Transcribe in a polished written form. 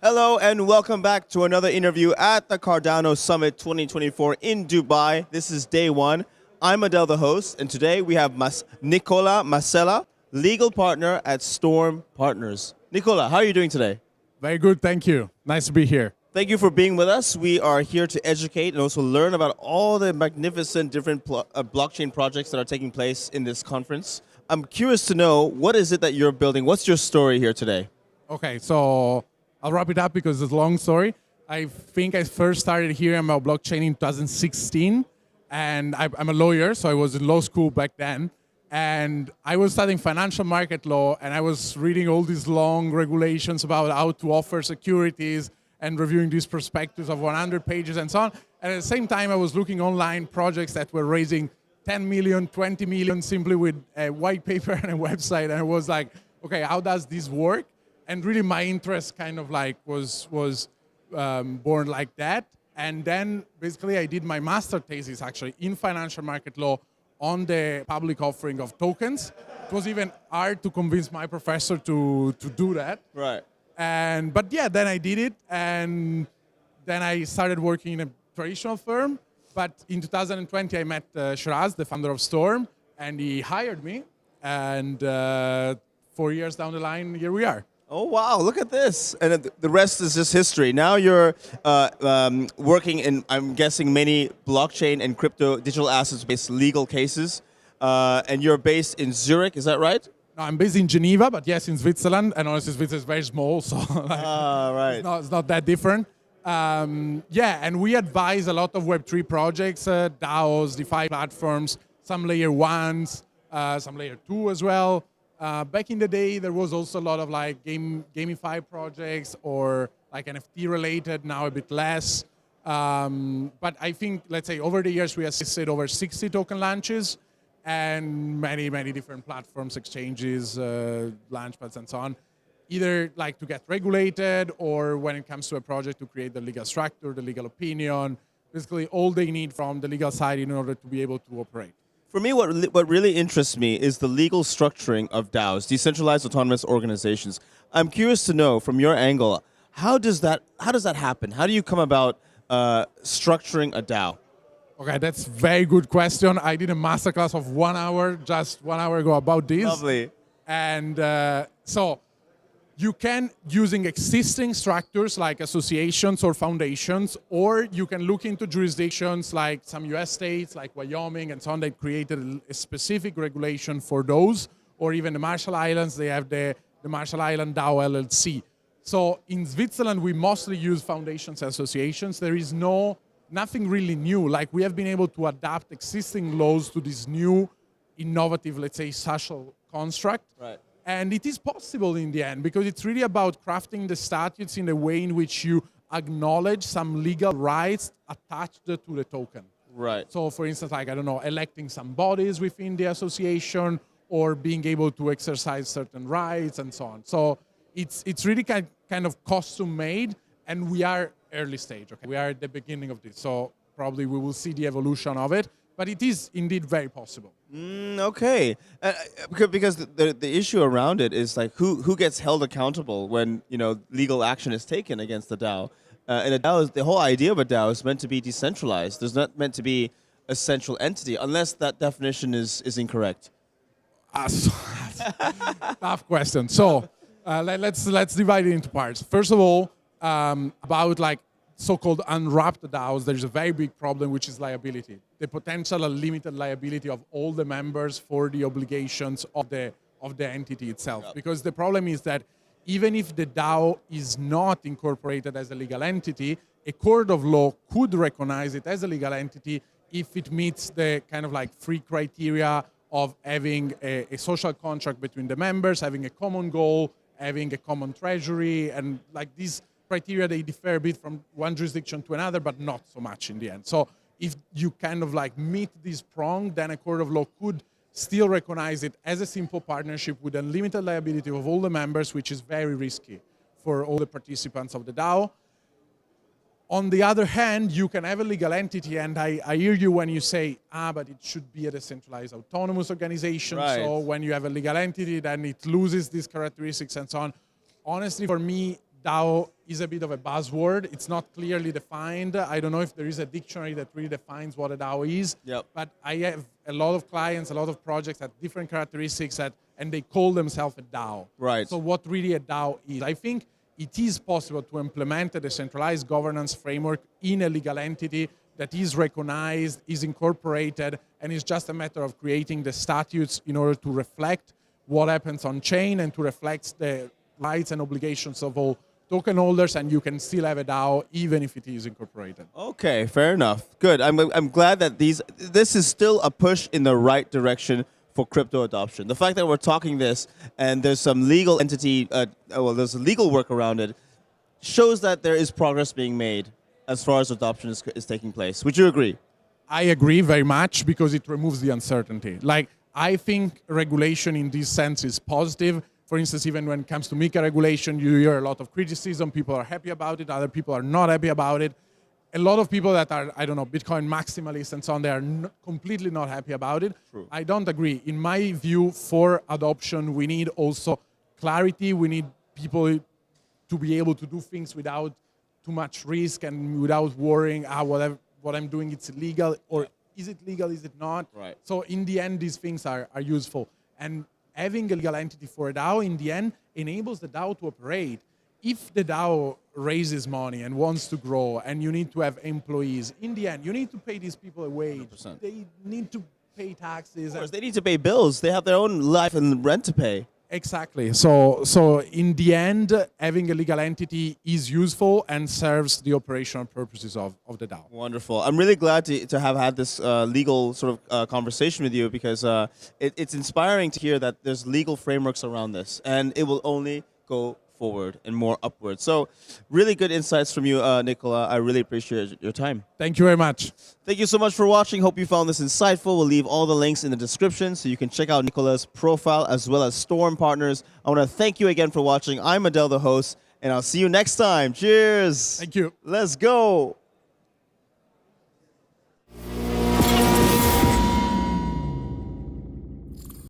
Hello and welcome back to another interview at the Cardano Summit 2024 in Dubai. This is day one. I'm Adel, the host, and today we have Nicola Massella, legal partner at Storm Partners. Nicola, how are you doing today? Very good, thank you. Nice to be here. Thank you for being with us. We are here to educate and also learn about all the magnificent different blockchain projects that are taking place in this conference. I'm curious to know, what is it that you're building? What's your story here today? Okay, so I'll wrap it up because it's a long story. I think I first started hearing about blockchain in 2016, and I'm a lawyer, so I was in law school back then. And I was studying financial market law, and I was reading all these long regulations about how to offer securities and reviewing these prospectus of 100 pages and so on. And at the same time, I was looking online projects that were raising 10 million, 20 million simply with a white paper and a website. And I was like, okay, how does this work? And really my interest kind of like was born like that. And then basically I did my master thesis actually in financial market law on the public offering of tokens. It was even hard to convince my professor to do that. Right. But yeah, then I did it, and then I started working in a traditional firm. But in 2020, I met Shiraz, the founder of Storm, and he hired me. And 4 years down the line, here we are. Oh, wow, look at this. And the rest is just history. Now you're working in, I'm guessing, many blockchain and crypto digital assets-based legal cases. And you're based in Zurich, is that right? No, I'm based in Geneva, but yes, in Switzerland. And honestly, Switzerland is very small, so right. it's not that different. Yeah, and we advise a lot of Web3 projects, DAOs, DeFi platforms, some layer ones, some layer two as well. Back in the day, there was also a lot of like gamify projects or like NFT related, now a bit less. But I think, let's say, over the years, we assisted over 60 token launches and many, many different platforms, exchanges, launchpads, and so on. Either like to get regulated or when it comes to a project to create the legal structure, the legal opinion, basically all they need from the legal side in order to be able to operate. For me, what really interests me is the legal structuring of DAOs, decentralized autonomous organizations. I'm curious to know, from your angle, how does that happen? How do you come about structuring a DAO? Okay, that's a very good question. I did a masterclass of 1 hour, just 1 hour ago about this. Lovely. And so you can, using existing structures like associations or foundations, or you can look into jurisdictions like some US states, like Wyoming and so on, that created a specific regulation for those, or even the Marshall Islands, they have the Marshall Island DAO LLC. So in Switzerland, we mostly use foundations and associations. There is nothing really new. Like we have been able to adapt existing laws to this new, innovative, let's say, social construct. Right. And it is possible in the end, because it's really about crafting the statutes in a way in which you acknowledge some legal rights attached to the token. Right. So for instance, like, I don't know, electing some bodies within the association or being able to exercise certain rights and so on. So it's really kind of custom made, and we are early stage. Okay? We are at the beginning of this. So probably we will see the evolution of it. But it is indeed very possible. Okay, because the issue around it is like who gets held accountable when legal action is taken against the DAO, and a DAO the whole idea of a DAO is meant to be decentralized. There's not meant to be a central entity unless that definition is incorrect. Tough question. So let's divide it into parts. First of all, about like so-called unwrapped DAOs, there's a very big problem, which is liability. The potential unlimited liability of all the members for the obligations of the entity itself. Yep. Because the problem is that even if the DAO is not incorporated as a legal entity, a court of law could recognize it as a legal entity if it meets the kind of like three criteria of having a social contract between the members, having a common goal, having a common treasury, and like these criteria, they differ a bit from one jurisdiction to another, but not so much in the end. So if you kind of like meet this prong, then a court of law could still recognize it as a simple partnership with unlimited liability of all the members, which is very risky for all the participants of the DAO. On the other hand, you can have a legal entity, and I hear you when you say, but it should be a decentralized autonomous organization. Right. So when you have a legal entity, then it loses these characteristics and so on. Honestly, for me, DAO is a bit of a buzzword. It's not clearly defined. I don't know if there is a dictionary that really defines what a DAO is. Yep. But I have a lot of clients, a lot of projects that different characteristics and they call themselves a DAO. Right. So what really a DAO is? I think it is possible to implement a decentralized governance framework in a legal entity that is recognized, is incorporated, and it's just a matter of creating the statutes in order to reflect what happens on chain and to reflect the rights and obligations of all token holders, and you can still have a DAO even if it is incorporated. Okay, fair enough. Good. I'm glad that this is still a push in the right direction for crypto adoption. The fact that we're talking this and there's some legal entity, there's a legal work around it, shows that there is progress being made as far as adoption is taking place. Would you agree? I agree very much because it removes the uncertainty. Like, I think regulation in this sense is positive. For instance, even when it comes to MiCA regulation, you hear a lot of criticism. People are happy about it. Other people are not happy about it. A lot of people that are, I don't know, Bitcoin maximalists and so on, they are completely not happy about it. True. I don't agree. In my view, for adoption, we need also clarity. We need people to be able to do things without too much risk and without worrying, what I'm doing, it's illegal, or is it legal, is it not? Right. So in the end, these things are useful. And having a legal entity for a DAO, in the end, enables the DAO to operate. If the DAO raises money and wants to grow and you need to have employees, in the end, you need to pay these people a wage. 100%. They need to pay taxes. Of course, they need to pay bills. They have their own life and rent to pay. Exactly. So in the end, having a legal entity is useful and serves the operational purposes of the DAO. Wonderful. I'm really glad to have had this legal sort of conversation with you because it's inspiring to hear that there's legal frameworks around this and it will only go forward and more upward. So really good insights from you, Nicola. I really appreciate your time. Thank you very much. Thank you so much for watching. Hope you found this insightful. We'll leave all the links in the description so you can check out Nicola's profile as well as Storm Partners. I want to thank you again for watching. I'm Adel, the host, and I'll see you next time. Cheers. Thank you. Let's go.